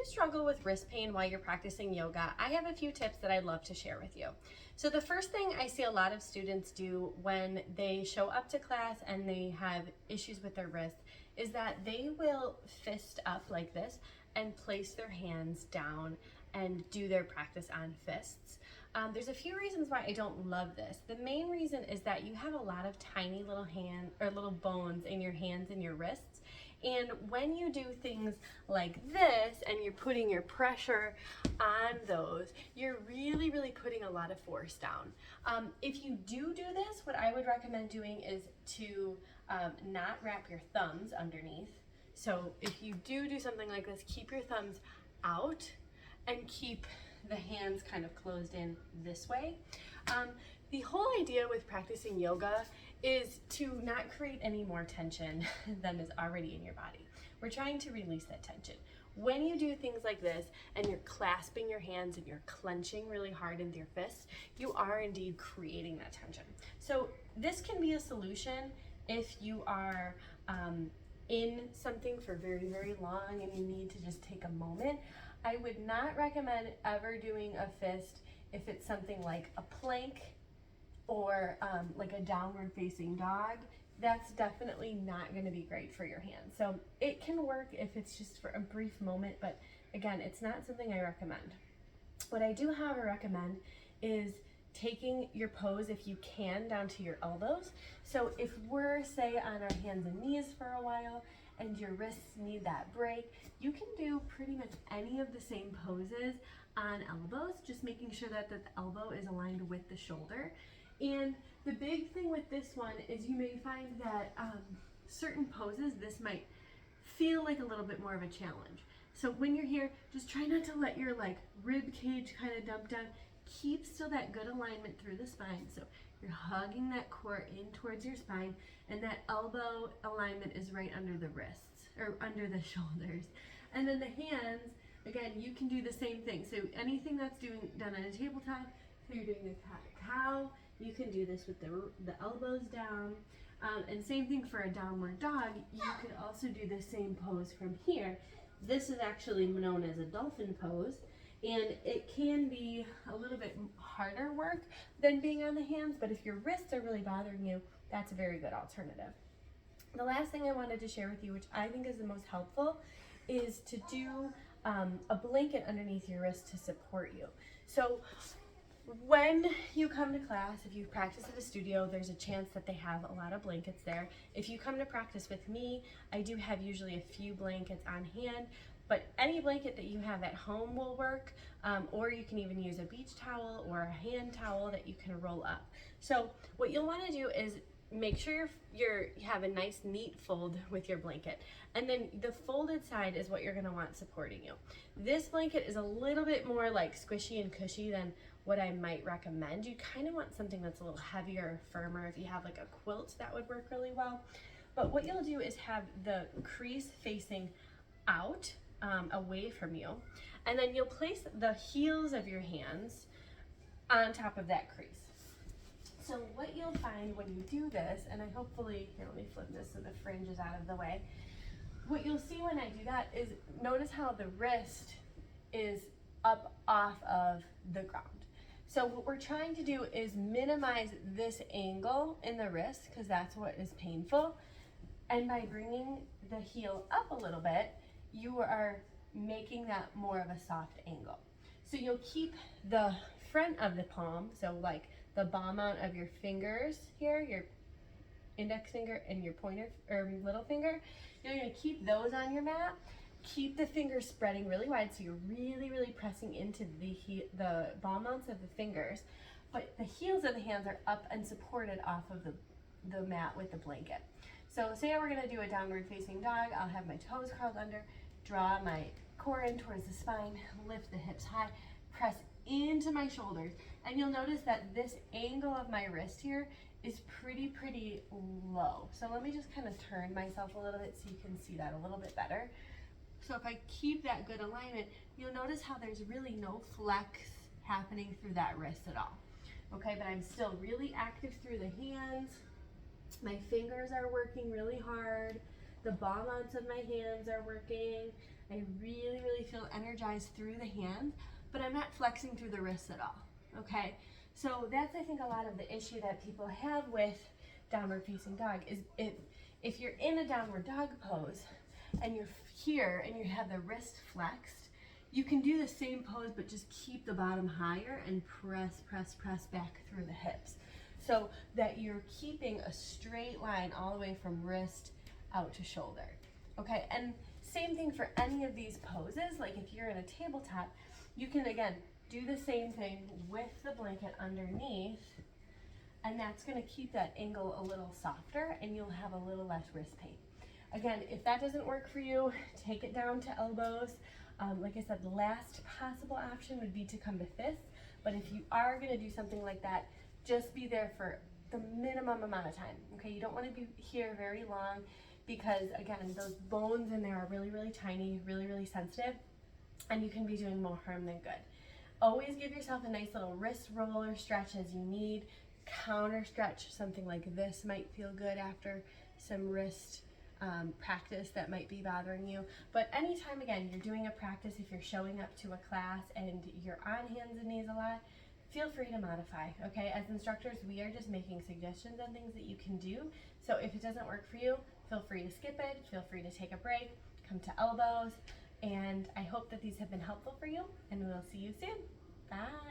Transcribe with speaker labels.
Speaker 1: you struggle with wrist pain while you're practicing yoga, I have a few tips that I'd love to share with you. So the first thing I see a lot of students do when they show up to class and they have issues with their wrist is that they will fist up like this and place their hands down and do their practice on fists. There's a few reasons why I don't love this. The main reason is that you have a lot of tiny little little bones in your hands and your wrists. And when you do things like this and you're putting your pressure on those, you're really putting a lot of force down. If you do this, what I would recommend doing is to not wrap your thumbs underneath. So if you do something like this, keep your thumbs out and keep the hands kind of closed in this way. The whole idea with practicing yoga is to not create any more tension than is already in your body. We're trying to release that tension. When you do things like this and you're clasping your hands and you're clenching really hard into your fists, you are indeed creating that tension. So this can be a solution if you are in something for very long and you need to just take a moment. I would not recommend ever doing a fist if it's something like a plank or like a downward facing dog. That's definitely not going to be great for your hands. So it can work if it's just for a brief moment, but again, it's not something I recommend. What I do, however, recommend is taking your pose, if you can, down to your elbows. So if we're, say, on our hands and knees for a while and your wrists need that break, you can do pretty much any of the same poses on elbows, just making sure that the elbow is aligned with the shoulder. And the big thing with this one is you may find that certain poses, this might feel like a little bit more of a challenge. So when you're here, just try not to let your rib cage kind of dump down. Keep still that good alignment through the spine. So you're hugging that core in towards your spine, and that elbow alignment is right under the wrists or under the shoulders. And then the hands, again, you can do the same thing. So anything that's done on a tabletop, so you're doing a cat-cow, you can do this with the elbows down. And same thing for a downward dog. You could also do the same pose from here. This is actually known as a dolphin pose, and it can be a little bit harder work than being on the hands, but if your wrists are really bothering you, that's a very good alternative. The last thing I wanted to share with you, which I think is the most helpful, is to do a blanket underneath your wrist to support you. So when you come to class, if you practice at a studio, there's a chance that they have a lot of blankets there. If you come to practice with me, I do have usually a few blankets on hand, but any blanket that you have at home will work, or you can even use a beach towel or a hand towel that you can roll up. So what you'll want to do is make sure you have a nice neat fold with your blanket, and then the folded side is what you're going to want supporting you. This blanket is a little bit more squishy and cushy than what I might recommend. You kind of want something that's a little heavier, firmer. If you have a quilt, that would work really well. But what you'll do is have the crease facing out, away from you, and then you'll place the heels of your hands on top of that crease. So what you'll find when you do this, and I hopefully, here, let me flip this so the fringe is out of the way. What you'll see when I do that is, notice how the wrist is up off of the ground. So what we're trying to do is minimize this angle in the wrist, because that's what is painful. And by bringing the heel up a little bit, you are making that more of a soft angle. So you'll keep the front of the palm, so the ball mount of your fingers here, your index finger and your pointer or little finger, you're going to keep those on your mat. Keep the fingers spreading really wide, so you're really pressing into the ball mounts of the fingers, but the heels of the hands are up and supported off of the mat with the blanket. So say we're going to do a downward facing dog, I'll have my toes curled under, draw my core in towards the spine, lift the hips high, press into my shoulders, and you'll notice that this angle of my wrist here is pretty low. So let me just kind of turn myself a little bit so you can see that a little bit better. So if I keep that good alignment, you'll notice how there's really no flex happening through that wrist at all. Okay, but I'm still really active through the hands. My fingers are working really hard. The ball mounts of my hands are working. I really, really feel energized through the hands, but I'm not flexing through the wrists at all, okay? So that's, I think, a lot of the issue that people have with downward facing dog is if you're in a downward dog pose and you're here and you have the wrist flexed, you can do the same pose but just keep the bottom higher and press back through the hips so that you're keeping a straight line all the way from wrist out to shoulder. Okay, and same thing for any of these poses. Like if you're in a tabletop, you can again do the same thing with the blanket underneath, and that's going to keep that angle a little softer and you'll have a little less wrist pain. Again, if that doesn't work for you, take it down to elbows. Like I said, the last possible option would be to come to fists, but if you are going to do something like that, just be there for the minimum amount of time. Okay, you don't want to be here very long because again, those bones in there are really, really tiny, really, really sensitive, and you can be doing more harm than good. Always give yourself a nice little wrist roll or stretch as you need. Counter stretch, something like this might feel good after some wrist practice that might be bothering you. But anytime, again, you're doing a practice, if you're showing up to a class and you're on hands and knees a lot, feel free to modify, okay? As instructors, we are just making suggestions on things that you can do. So if it doesn't work for you, feel free to skip it, feel free to take a break, come to elbows, and I hope that these have been helpful for you, and we'll see you soon. Bye.